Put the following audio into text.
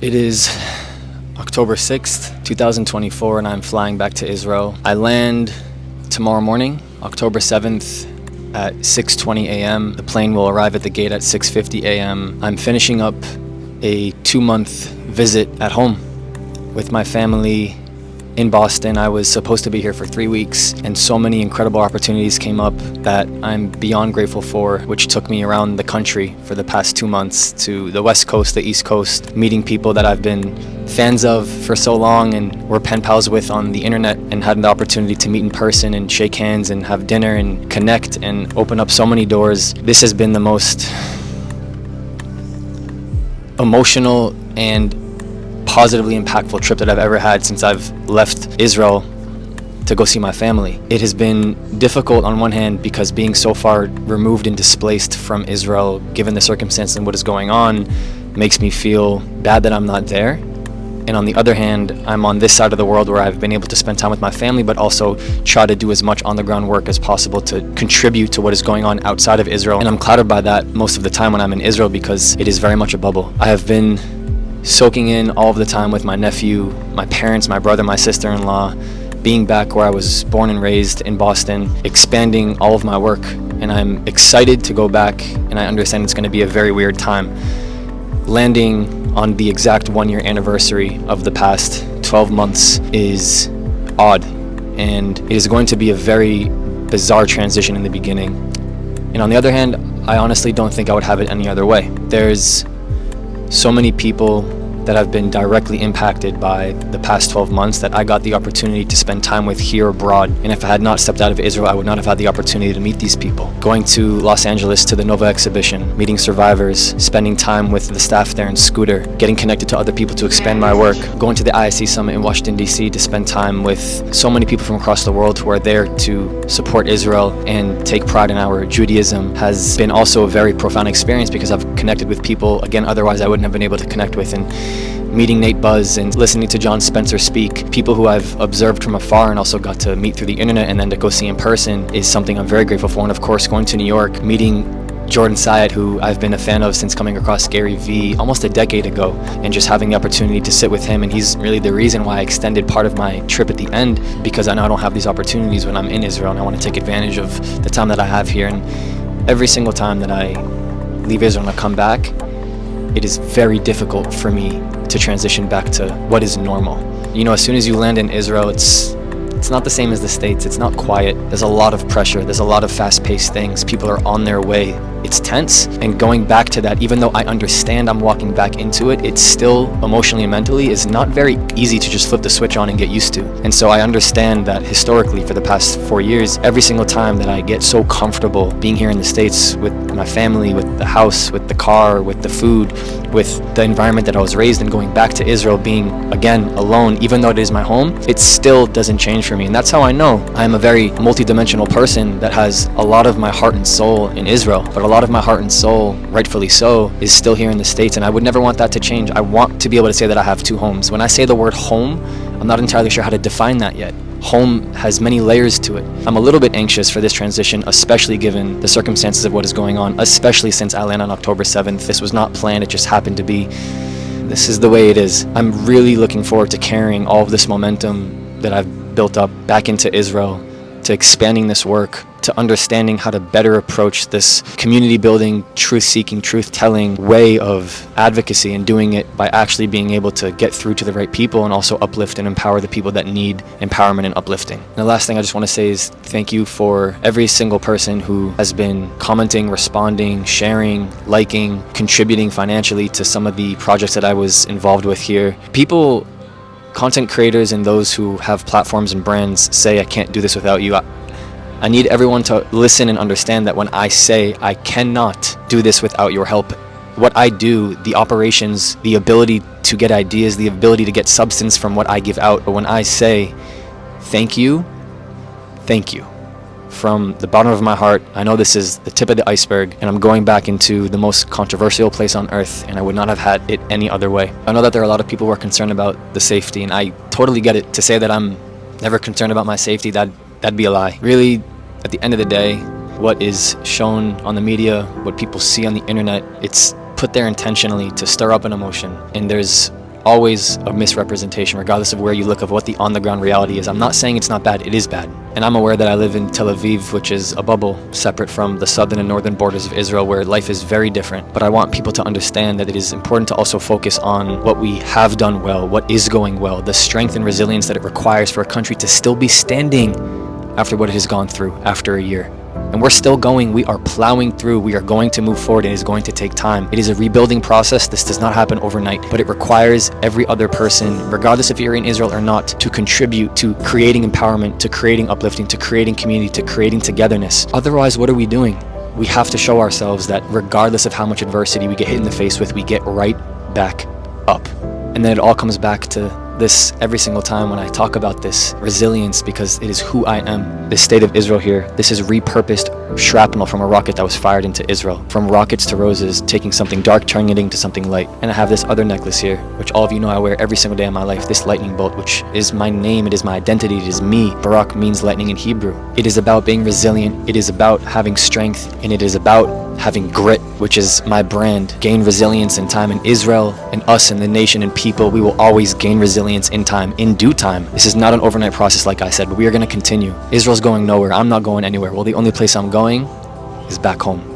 It is October 6th, 2024, and I'm flying back to Israel. I land tomorrow morning, October 7th, at 6:20 a.m. The plane will arrive at the gate at 6:50 a.m. I'm finishing up a 2-month visit at home with my family in Boston. I was supposed to be here for 3 weeks, and so many incredible opportunities came up that I'm beyond grateful for, which took me around the country for the past 2 months, to the West Coast, the East Coast, meeting people that I've been fans of for so long and were pen pals with on the internet, and had the opportunity to meet in person and shake hands and have dinner and connect and open up so many doors. This has been the most emotional and positively impactful trip that I've ever had since I've left Israel to go see my family. It has been difficult on one hand because being so far removed and displaced from Israel, given the circumstance and what is going on, makes me feel bad that I'm not there. And on the other hand, I'm on this side of the world where I've been able to spend time with my family, but also try to do as much on the ground work as possible to contribute to what is going on outside of Israel. And I'm clouded by that most of the time when I'm in Israel because it is very much a bubble. I have been soaking in all of the time with my nephew, my parents, my brother, my sister-in-law, being back where I was born and raised in Boston, expanding all of my work. And I'm excited to go back, and I understand it's going to be a very weird time. Landing on the exact 1-year anniversary of the past 12 months is odd, and it is going to be a very bizarre transition in the beginning. And on the other hand, I honestly don't think I would have it any other way. There's so many people that have been directly impacted by the past 12 months that I got the opportunity to spend time with here abroad. And if I had not stepped out of Israel, I would not have had the opportunity to meet these people. Going to Los Angeles to the Nova exhibition, meeting survivors, spending time with the staff there in Scooter, getting connected to other people to expand my work, going to the ISC Summit in Washington, D.C. to spend time with so many people from across the world who are there to support Israel and take pride in our Judaism has been also a very profound experience because I've connected with people, again, otherwise I wouldn't have been able to connect with. And meeting Nate Buzz and listening to John Spencer speak, people who I've observed from afar and also got to meet through the internet and then to go see in person, is something I'm very grateful for. And of course, going to New York, meeting Jordan Syed, who I've been a fan of since coming across Gary Vee almost a decade ago, and just having the opportunity to sit with him. And he's really the reason why I extended part of my trip at the end, because I know I don't have these opportunities when I'm in Israel, and I want to take advantage of the time that I have here. And every single time that I leave Israel and I come back, it is very difficult for me to transition back to what is normal. You know, as soon as you land in Israel, it's not the same as the States. It's not quiet. There's a lot of pressure. There's a lot of fast-paced things. People are on their way. It's tense. And going back to that, even though I understand I'm walking back into it, it's still emotionally and mentally is not very easy to just flip the switch on and get used to. And so I understand that historically for the past 4 years, every single time that I get so comfortable being here in the States with my family, with the house, with the car, with the food, with the environment that I was raised in, going back to Israel, being again alone, even though it is my home, it still doesn't change for me. And that's how I know I'm a very multidimensional person that has a lot of my heart and soul in Israel, but a lot of my heart and soul, rightfully so, is still here in the States, and I would never want that to change. I want to be able to say that I have 2 homes. When I say the word home, I'm not entirely sure how to define that yet. Home has many layers to it. I'm a little bit anxious for this transition, especially given the circumstances of what is going on, especially since I landed on October 7th. This was not planned, it just happened to be. This is the way it is. I'm really looking forward to carrying all of this momentum that I've built up back into Israel, to expanding this work, to understanding how to better approach this community building, truth seeking, truth telling way of advocacy, and doing it by actually being able to get through to the right people and also uplift and empower the people that need empowerment and uplifting. And the last thing I just want to say is thank you for every single person who has been commenting, responding, sharing, liking, contributing financially to some of the projects that I was involved with here. People, content creators and those who have platforms and brands say, I can't do this without you. I need everyone to listen and understand that when I say I cannot do this without your help, what I do, the operations, the ability to get ideas, the ability to get substance from what I give out, but when I say thank you from the bottom of my heart, I know this is the tip of the iceberg, and I'm going back into the most controversial place on earth, and I would not have had it any other way. I know that there are a lot of people who are concerned about the safety, and I totally get it. To say that I'm never concerned about my safety, that'd be a lie. Really, at the end of the day, what is shown on the media, what people see on the internet, it's put there intentionally to stir up an emotion. And there's always a misrepresentation, regardless of where you look, of what the on-the-ground reality is. I'm not saying it's not bad, it is bad. And I'm aware that I live in Tel Aviv, which is a bubble separate from the southern and northern borders of Israel, where life is very different. But I want people to understand that it is important to also focus on what we have done well, what is going well, the strength and resilience that it requires for a country to still be standing after what it has gone through after a year. And we're still going, we are plowing through, we are going to move forward, and it is going to take time. It is a rebuilding process. This does not happen overnight, but it requires every other person, regardless if you're in Israel or not, to contribute to creating empowerment, to creating uplifting, to creating community, to creating togetherness. Otherwise, what are we doing? We have to show ourselves that regardless of how much adversity we get hit in the face with, we get right back up. And then it all comes back to this every single time when I talk about this resilience, because it is who I am. This state of Israel here, this is repurposed shrapnel from a rocket that was fired into Israel. From rockets to roses, taking something dark, turning it into something light. And I have this other necklace here, which all of you know I wear every single day of my life, this lightning bolt, which is my name, it is my identity, it is me. Barak means lightning in Hebrew. It is about being resilient, it is about having strength, and it is about having grit, which is my brand. Gain resilience in time. In Israel and us and the nation and people, we will always gain resilience in time, in due time. This is not an overnight process, like I said, but we are going to continue. Israel's going nowhere. I'm not going anywhere. Well, the only place I'm going is back home.